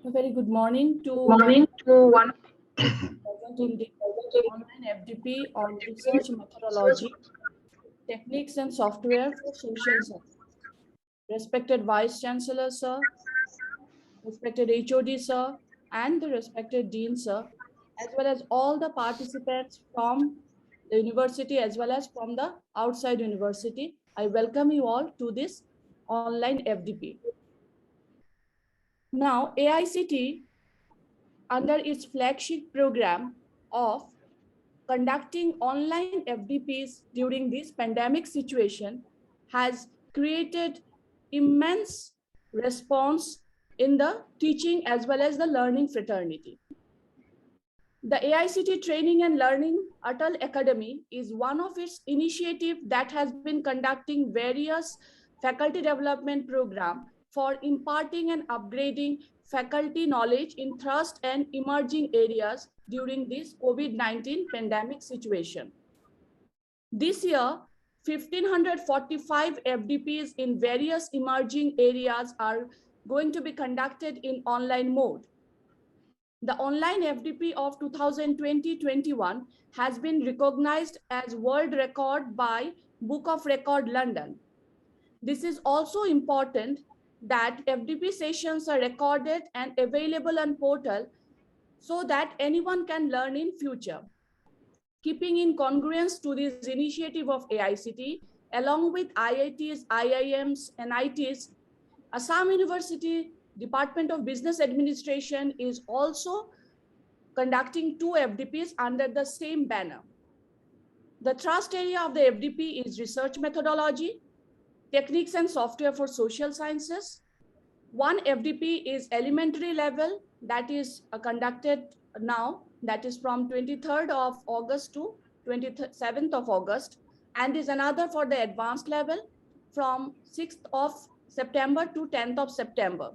A very good morning to Morning to one present in the online FDP on research methodology, techniques and software for social science. Respected Vice Chancellor, sir, respected HOD, sir, and the respected Dean, sir, as well as all the participants from the university as well as from the outside university. I welcome you all to this online FDP. Now, AICT, under its flagship program of conducting online FDPs during this pandemic situation, has created immense response in the teaching as well as the learning fraternity. The AICT Training and Learning Atal Academy is one of its initiatives that has been conducting various faculty development program for imparting and upgrading faculty knowledge in thrust and emerging areas during this COVID-19 pandemic situation. This year, 1,545 FDPs in various emerging areas are going to be conducted in online mode. The online FDP of 2020-21 has been recognized as world record by Book of Record London. This is also important that FDP sessions are recorded and available on portal so that anyone can learn in future. Keeping in congruence to this initiative of AICT, along with IITs, IIMs, and ITs, Assam University Department of Business Administration is also conducting 2 FDPs under the same banner. The thrust area of the FDP is research methodology, techniques and software for social sciences. One FDP is elementary level that is conducted now, that is from 23rd of August to 27th of August, and is another for the advanced level from 6th of September to 10th of September.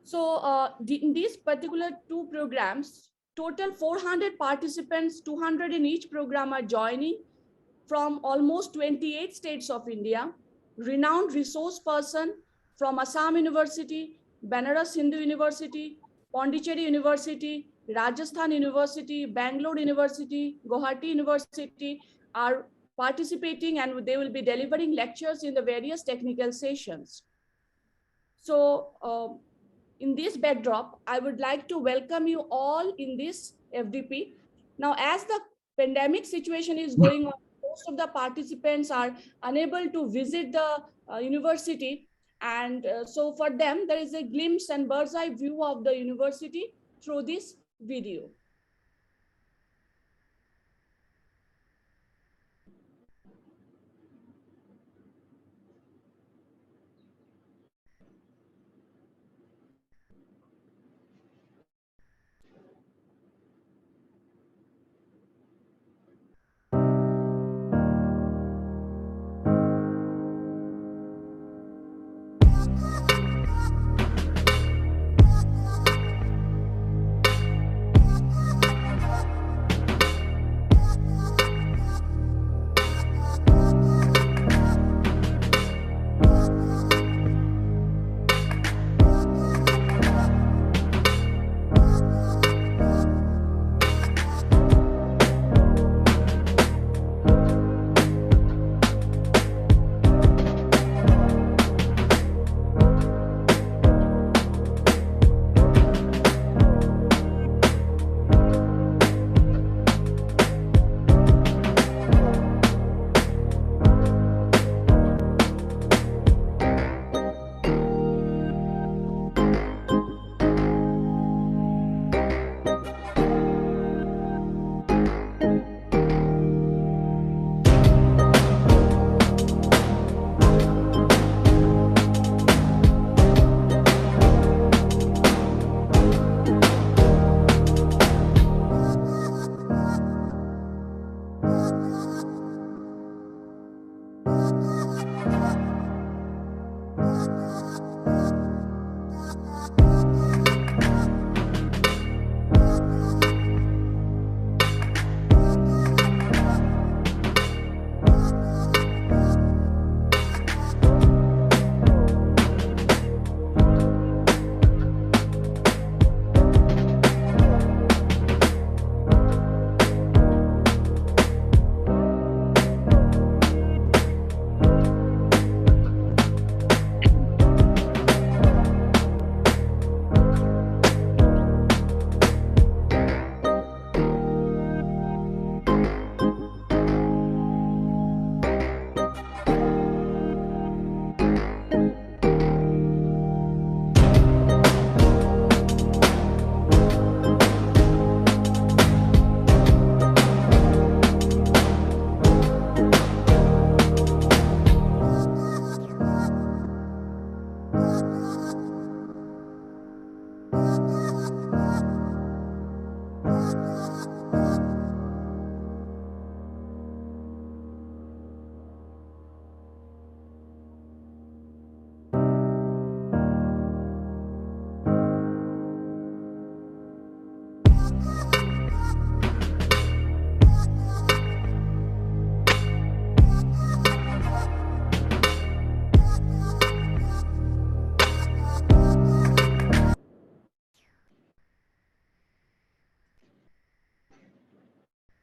So in these particular 2 programs, total 400 participants, 200 in each program are joining from almost 28 states of India. Renowned resource person from Assam University, Banaras Hindu University, Pondicherry University, Rajasthan University, Bangalore University, Guwahati University are participating, and they will be delivering lectures in the various technical sessions. So in this backdrop, I would like to welcome you all in this FDP. Now, as the pandemic situation is going on, most of the participants are unable to visit the university, and so for them there is a glimpse and bird's eye view of the university through this video.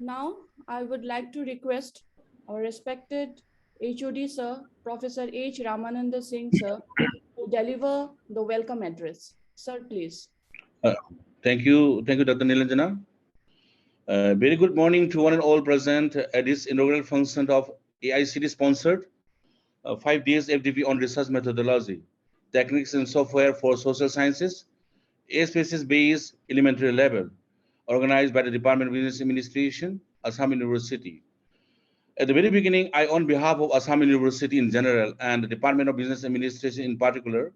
Now, I would like to request our respected HOD sir, Professor H. Ramananda Singh sir, to deliver the welcome address. Sir, please. Uh, thank you, Dr. Nilanjana. Very good morning to one and all present at this inaugural function of AICD sponsored 5 days FDP on research methodology, techniques and software for social sciences, A-Spaces based elementary level, organized by the Department of Business Administration, Assam University. At the very beginning, I, on behalf of Assam University in general and the Department of Business Administration in particular,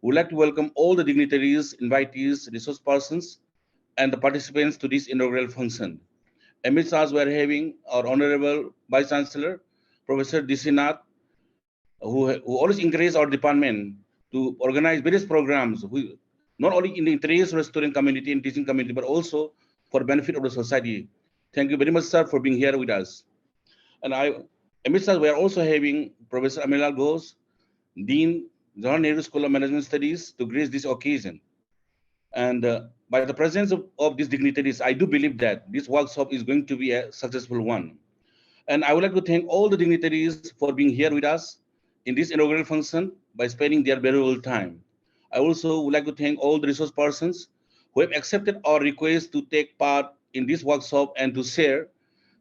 would like to welcome all the dignitaries, invitees, resource persons, and the participants to this inaugural function. Amidst us, we are having our Honorable Vice Chancellor, Professor DC Nath, who always encourage our department to organize various programs, not only in the interest of the student community and teaching community, but also for benefit of the society. Thank you very much, sir, for being here with us. And amidst us, we are also having Professor Amilal Ghosh, Dean, Jawaharlal Nehru School of Management Studies, to grace this occasion. And by the presence of these dignitaries, I do believe that this workshop is going to be a successful one. And I would like to thank all the dignitaries for being here with us in this inaugural function by spending their valuable time. I also would like to thank all the resource persons who have accepted our request to take part in this workshop and to share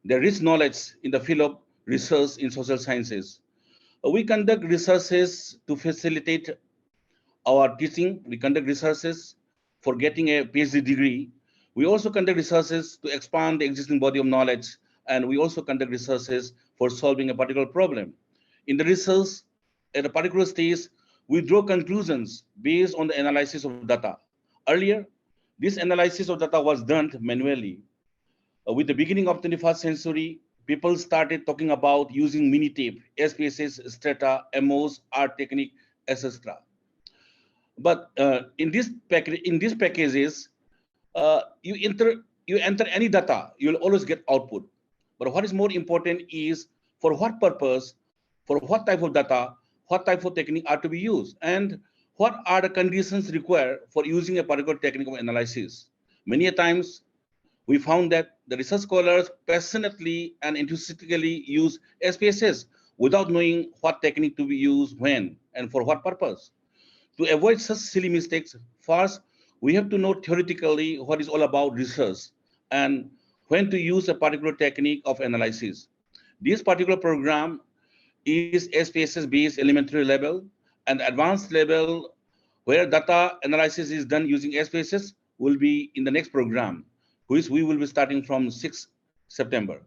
their rich knowledge in the field of research in social sciences. We conduct researches to facilitate our teaching. We conduct researches for getting a PhD degree. We also conduct researches to expand the existing body of knowledge, and we also conduct researches for solving a particular problem. In the research, at a particular stage, we draw conclusions based on the analysis of data. Earlier, this analysis of data was done manually. With the beginning of 21st century, people started talking about using Minitab, SPSS, Strata, MOS, art technique, etc. But in these packages, you enter any data, you'll always get output. But what is more important is for what purpose, for what type of data, what type of technique are to be used, and what are the conditions required for using a particular technique of analysis. Many a times, we found that the research scholars passionately and enthusiastically use SPSS without knowing what technique to be used when and for what purpose. To avoid such silly mistakes, first, we have to know theoretically what is all about research and when to use a particular technique of analysis. This particular program is SPSS based elementary level, and advanced level where data analysis is done using SPSS will be in the next program, which we will be starting from 6th September.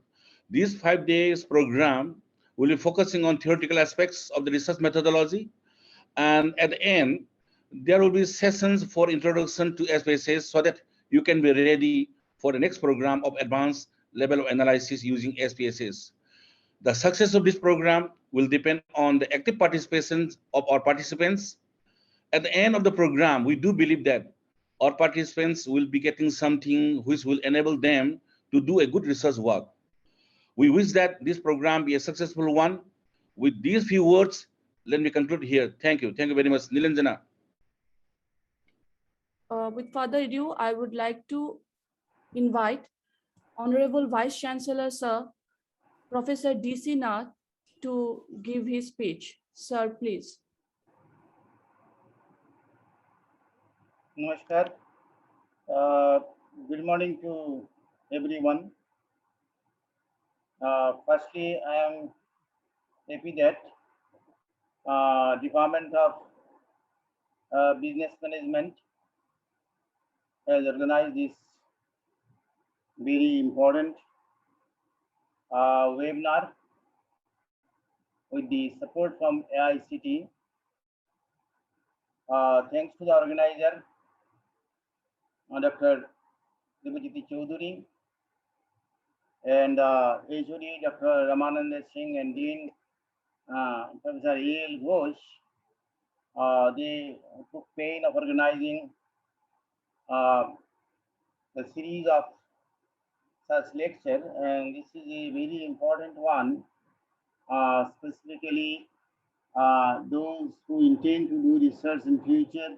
This 5 days program will be focusing on theoretical aspects of the research methodology, and at the end, there will be sessions for introduction to SPSS so that you can be ready for the next program of advanced level of analysis using SPSS. The success of this program will depend on the active participation of our participants. At the end of the program, we do believe that our participants will be getting something which will enable them to do a good research work. We wish that this program be a successful one. With these few words, let me conclude here. Thank you. Thank you very much. Nilanjana. With further ado, I would like to invite Honorable Vice Chancellor Sir, Professor DC Nath, to give his speech. Sir, please. Namaskar. Good morning to everyone. Firstly, I am happy that Department of Business Management has organized this very important webinar with the support from AICT. Thanks to the organizer, Dr. Debajiti Chaudhary, and HOD Dr. Ramananda Singh and Dean Professor A.L. Ghosh. They took pain of organizing the series of such lecture, and this is a very important one, specifically those who intend to do research in future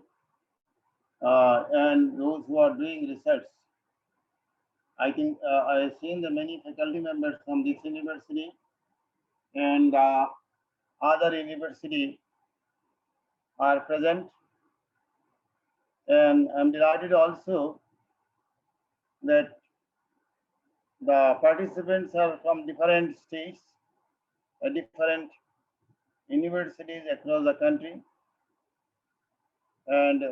and those who are doing research. I think I have seen the many faculty members from this university and other university are present, and I'm delighted also that the participants are from different states, different universities across the country, and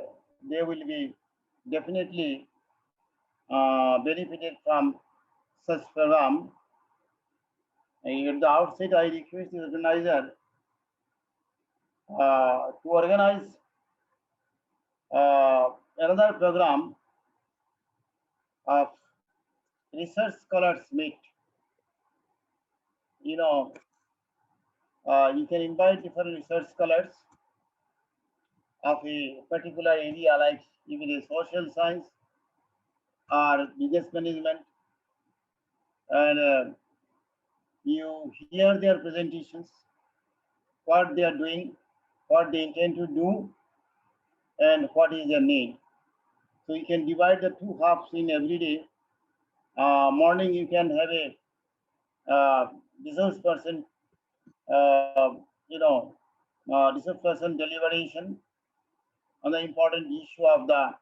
they will be definitely benefited from such program. At the outset, I request the organizer to organize another program of research scholars meet. You know, you can invite different research scholars of a particular area, like if it is social science or business management, and you hear their presentations, what they are doing, what they intend to do, and what is their need. So you can divide the two halves in every day. Morning you can have a resource person, resource person deliberation on the important issue of the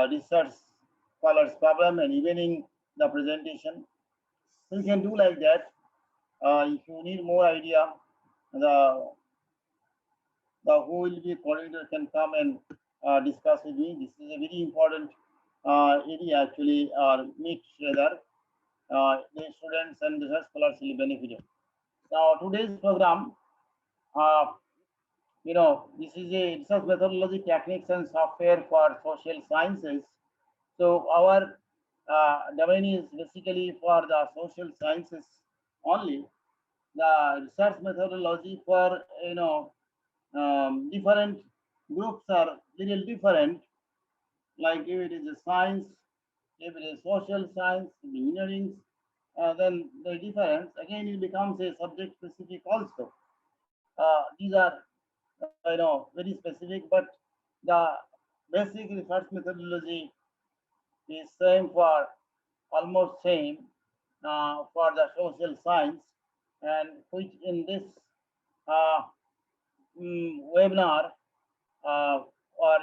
research scholars problem, and evening the presentation. So you can do like that. If you need more idea, the who will be coordinator can come and discuss with me. This is a very important area actually, or meet rather. The students and research scholars will benefit. Now today's program, uh, this is a research methodology, techniques and software for social sciences. So our domain is basically for the social sciences only. The research methodology for different groups are little different. Like if it is a science, if it is social science, engineering, then the difference again it becomes a subject specific also. These are very specific, but the basic research methodology is same for almost same for the social science, and which in this uh, webinar, or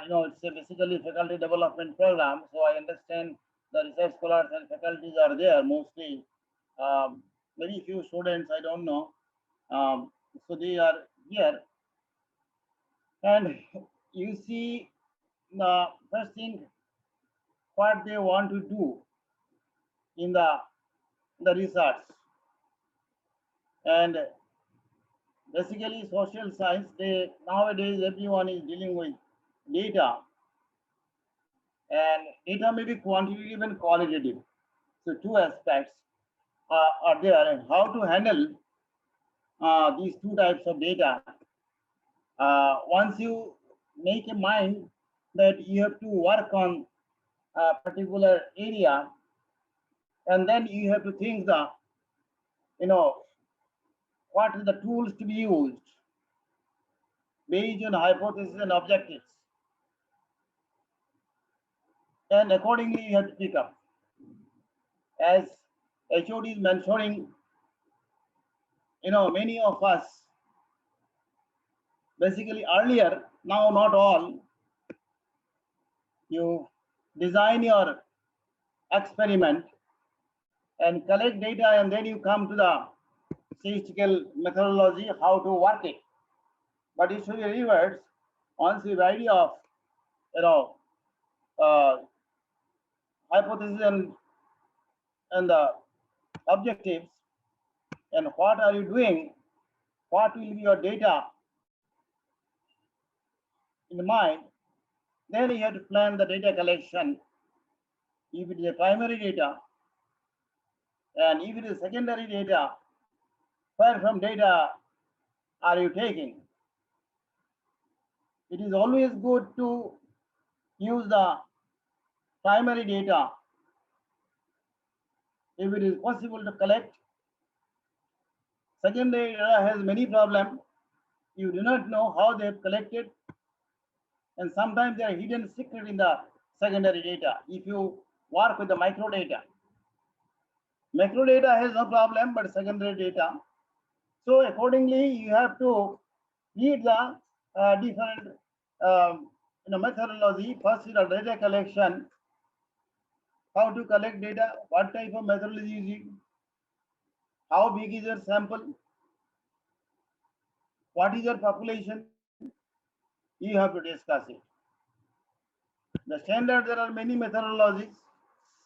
it's a basically faculty development program. So I understand the research scholars and faculties are there mostly. Very few students, I don't know. So they are here, and you see the first thing what they want to do in the research, and basically social science. They nowadays everyone is dealing with data, and data may be quantitative and qualitative. So two aspects are there, and how to handle these two types of data. Once you make a mind that you have to work on a particular area, and then you have to think the, what are the tools to be used based on hypothesis and objectives, and accordingly you have to pick up. As HOD is mentioning, many of us basically earlier, now not all, you design your experiment and collect data, and then you come to the statistical methodology how to work it. But it should be reversed. Once the idea of uh, hypothesis and the objectives, and what are you doing, what will be your data in mind, then you have to plan the data collection. If it is a primary data, and if it is secondary data, where from data are you taking? It is always good to use the primary data if it is possible to collect. Secondary data has many problems. You do not know how they have collected, and sometimes there are hidden secret in the secondary data if you work with the micro data. Macro data has no problem, but secondary data. So accordingly, you have to read the different methodology. First is the data collection. How to collect data? What type of methodology is using? How big is your sample? What is your population? You have to discuss it. The standard, there are many methodologies.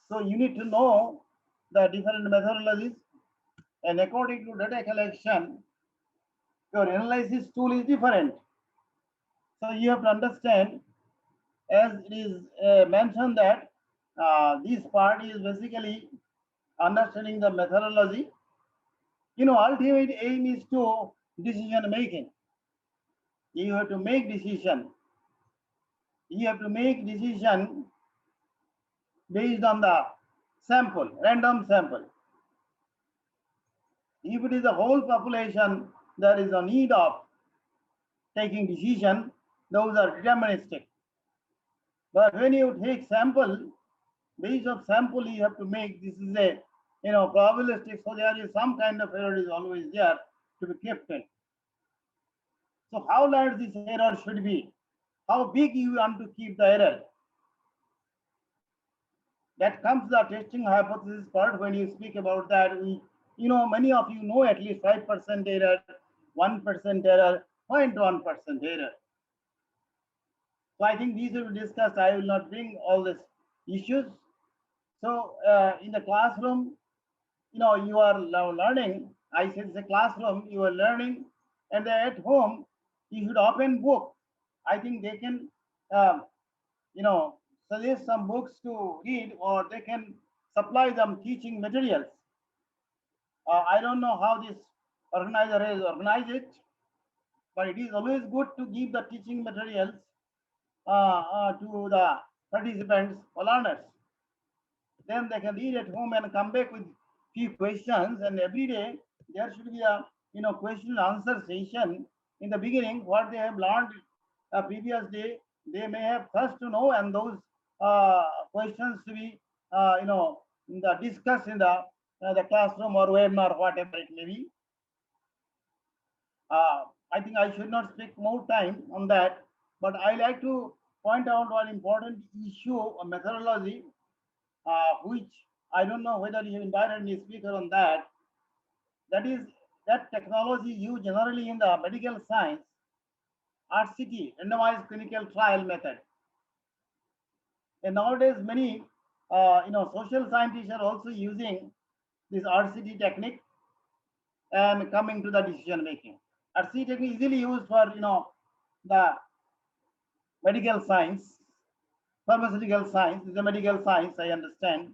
So you need to know the different methodologies. And according to data collection, your analysis tool is different. So you have to understand, as it is mentioned that this part is basically understanding the methodology. Ultimate aim is to decision making. You have to make decision. You have to make decision based on the sample, random sample. If it is the whole population, there is a need of taking decision, those are deterministic. But when you take sample, based on sample, you have to make this is a probabilistic, so there is some kind of error is always there to be kept in. So how large this error should be? How big you want to keep the error? That comes the testing hypothesis part. When you speak about that, many of you know at least 5% error, 1% error, 0.1% error. So I think these will be discussed. I will not bring all these issues. So in the classroom, you are now learning. I said it's a classroom, you are learning, and at home, you should open book. I think they can, suggest some books to read, or they can supply them teaching materials. I don't know how this organizer has organized it, but it is always good to give the teaching materials to the participants or learners. Then they can read at home and come back with few questions, and every day there should be a question and answer session in the beginning. What they have learned previous day, they may have first to know, and those questions to be discussed in the classroom or webinar, whatever it may be. I think I should not speak more time on that, but I like to point out one important issue of methodology, which I don't know whether you invited me speaker on that. That is that technology used generally in the medical science, RCT, randomized clinical trial method. And nowadays, many social scientists are also using this RCT technique and coming to the decision making. RCT technique is easily used for the medical science, pharmaceutical science is a medical science, I understand.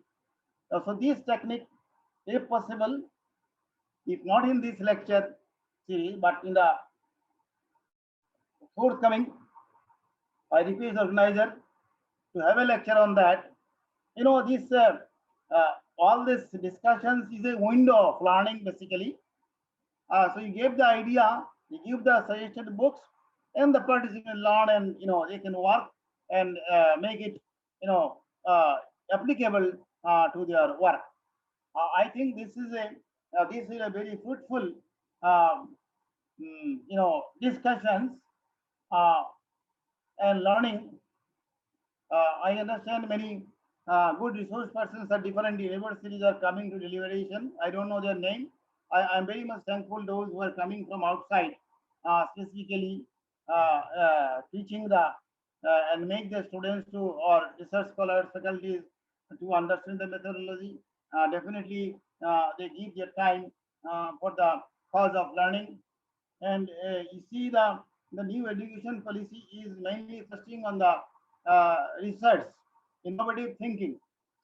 So this technique, if possible, if not in this lecture series, but in the forthcoming, I request the organizer to have a lecture on that. This all this discussions is a window of learning basically. So you gave the idea, you give the suggested books, and the participants learn, and they can work and make it applicable to their work. I think this is a very fruitful discussions and learning. I understand many good resource persons at different universities are coming to deliberation. I don't know their name. I am very much thankful those who are coming from outside, specifically teaching the and make the students to, or research scholars, faculties to understand the methodology. Definitely, they give their time for the cause of learning. And you see the new education policy is mainly focusing on the research, innovative thinking.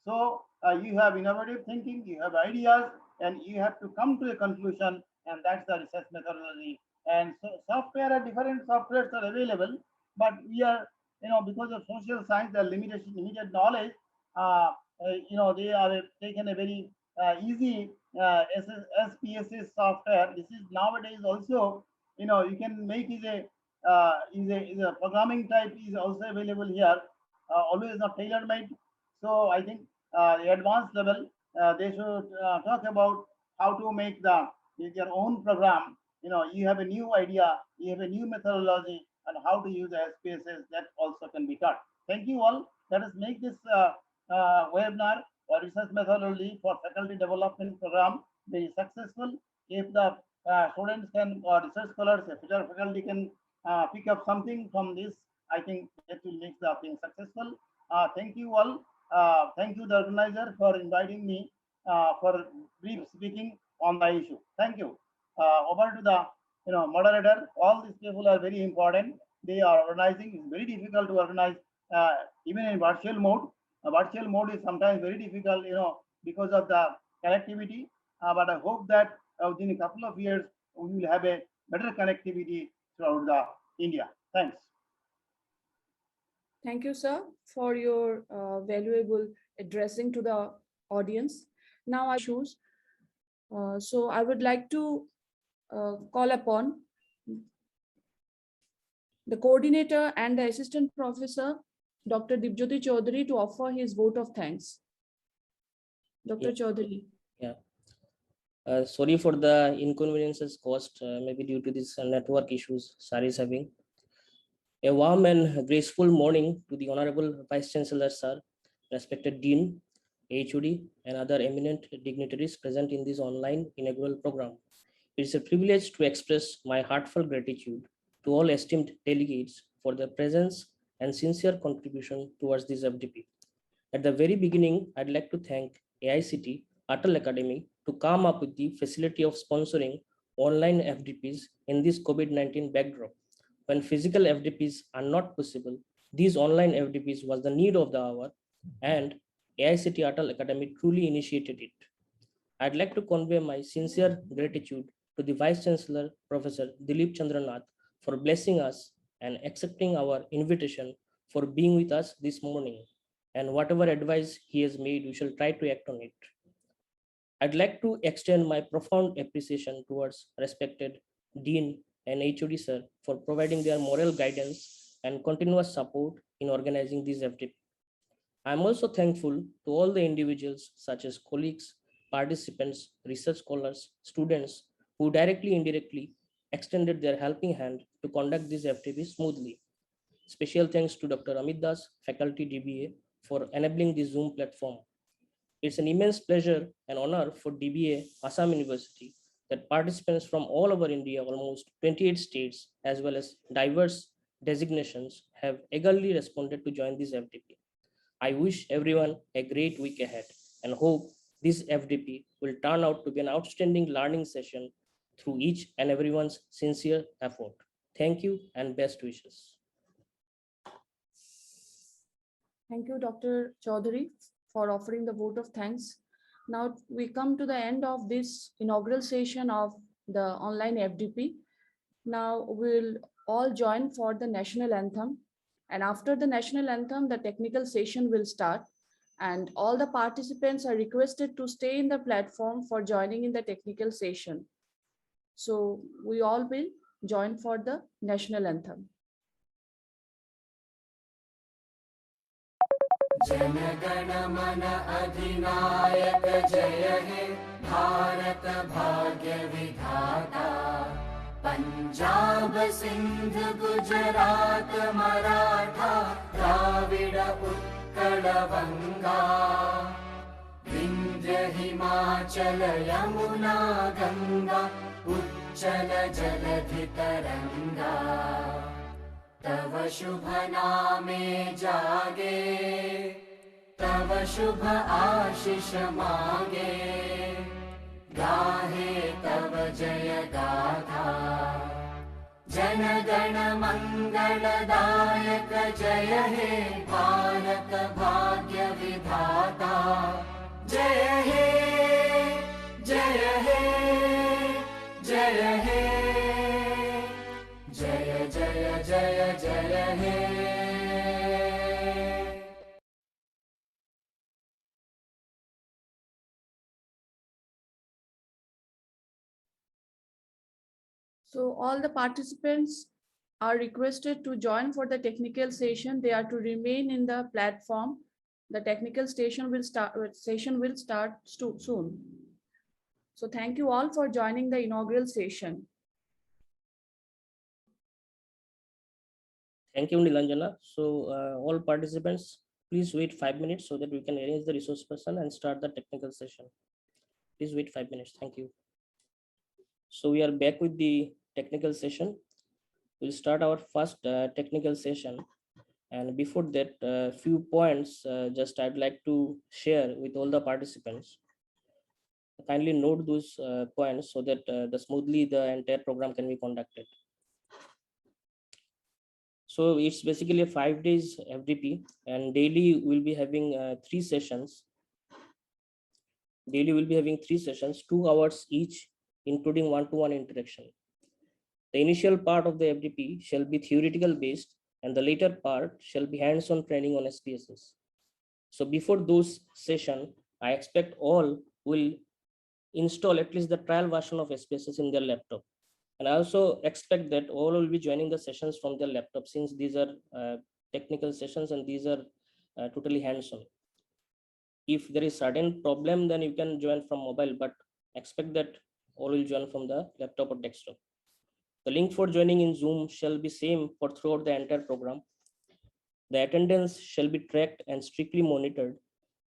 So you have innovative thinking, you have ideas, and you have to come to a conclusion, and that's the research methodology. And so software, different softwares are available, but we are, because of social science, the limited knowledge, they are taken a very easy SPSS software. This is nowadays also, you can make is a programming type is also available here, always not tailor made. So I think the advanced level, they should talk about how to make their own program. You have a new idea, you have a new methodology, and how to use the spaces that also can be taught. Thank you all. Let us make this webinar or research methodology for faculty development program very successful. If the students can or research scholars, if the faculty can pick up something from this, I think that will make the thing successful. Thank you all. Thank you, the organizer, for inviting me for brief speaking on the issue. Thank you. Over to the moderator. All these people are very important. They are organizing. It's very difficult to organize even in virtual mode. Virtual mode is sometimes very difficult, because of the connectivity. But I hope that within a couple of years we will have a better connectivity throughout the India. Thanks. Thank you, sir, for your valuable addressing to the audience. Now I choose. So I would like to call upon the coordinator and the assistant professor, Dr. Dibjyoti Chaudhary, to offer his vote of thanks. Dr. Chaudhary. Yeah. Sorry for the inconveniences caused, maybe due to these network issues SAR is having. A warm and graceful morning to the Honorable Vice Chancellor, Sir, respected Dean, HOD, and other eminent dignitaries present in this online inaugural program. It is a privilege to express my heartfelt gratitude to all esteemed delegates for their presence and sincere contribution towards this FDP. At the very beginning, I'd like to thank AICT Atal Academy to come up with the facility of sponsoring online FDPs in this COVID-19 backdrop. When physical FDPs are not possible, these online FDPs was the need of the hour, and AICT Atal Academy truly initiated it. I'd like to convey my sincere gratitude to the Vice Chancellor, Professor Dilip Chandranath, for blessing us and accepting our invitation for being with us this morning. And whatever advice he has made, we shall try to act on it. I'd like to extend my profound appreciation towards respected Dean and HOD sir for providing their moral guidance and continuous support in organizing this FDP. I'm also thankful to all the individuals such as colleagues, participants, research scholars, students who directly, indirectly extended their helping hand to conduct this FDP smoothly. Special thanks to Dr. Amit Das, faculty DBA, for enabling this Zoom platform. It's an immense pleasure and honor for DBA Assam University that participants from all over India, almost 28 states, as well as diverse designations, have eagerly responded to join this FDP. I wish everyone a great week ahead and hope this FDP will turn out to be an outstanding learning session through each and everyone's sincere effort. Thank you and best wishes. Thank you, Dr. Chaudhary, for offering the vote of thanks. Now we come to the end of this inaugural session of the online FDP. Now we'll all join for the national anthem. And after the national anthem, the technical session will start. And all the participants are requested to stay in the platform for joining in the technical session. So we all will join for the national anthem. Jana Gana मन अधिनायक जय हे भारत भाग्य विधाता पंजाब सिंध गुजरात मराठा द्राविड उत्कल बंगा विंध्य हिमाचल यमुना गंगा उच्चल जलधि तरंगा तव शुभ नामे जागे तव शुभ आशीष मागे गाहे तव जय गाथा जन गण मंगलदायक जय हे भारत भाग्य विधाता जय हे जय हे जय हे जय जय जय जय हे So all the participants are requested to join for the technical session. They are to remain in the platform The technical session will start soon. So thank you all for joining the inaugural session. Thank you, Nilanjana. So all participants, please wait 5 minutes so that we can arrange the resource person and start the technical session. Please wait 5 minutes. Thank you. So we are back with the technical session. We'll start our first technical session. And before that, a few points just I'd like to share with all the participants. Kindly note those points so that smoothly the entire program can be conducted. So it's basically a 5 days FDP, and daily we'll be having 3 sessions. Daily we'll be having 3 sessions, 2 hours each, including one-to-one interaction. The initial part of the FDP shall be theoretical based, and the later part shall be hands-on training on SPSS. So before those session, I expect all will install at least the trial version of SPSS in their laptop. And I also expect that all will be joining the sessions from their laptop, since these are technical sessions and these are totally hands-on. If there is certain problem, then you can join from mobile, but expect that all will join from the laptop or desktop. The link for joining in Zoom shall be same for throughout the entire program. The attendance shall be tracked and strictly monitored,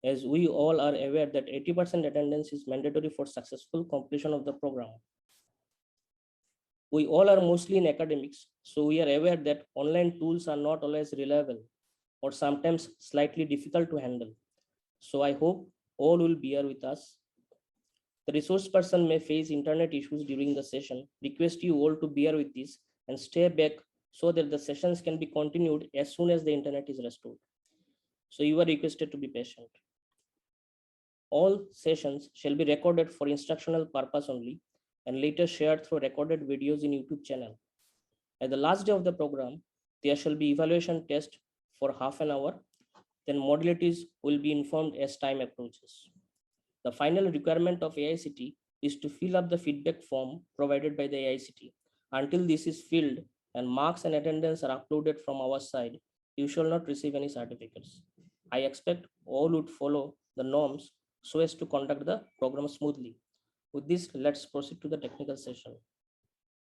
as we all are aware that 80% attendance is mandatory for successful completion of the program. We all are mostly in academics, so we are aware that online tools are not always reliable or sometimes slightly difficult to handle. So I hope all will bear with us. The resource person may face internet issues during the session. Request you all to bear with this and stay back so that the sessions can be continued as soon as the internet is restored. So you are requested to be patient. All sessions shall be recorded for instructional purpose only and later shared through recorded videos in YouTube channel. At the last day of the program, there shall be evaluation test for half an hour. Then modalities will be informed as time approaches. The final requirement of AICT is to fill up the feedback form provided by the AICT. Until this is filled and marks and attendance are uploaded from our side, you shall not receive any certificates. I expect all would follow the norms so as to conduct the program smoothly. With this, let's proceed to the technical session.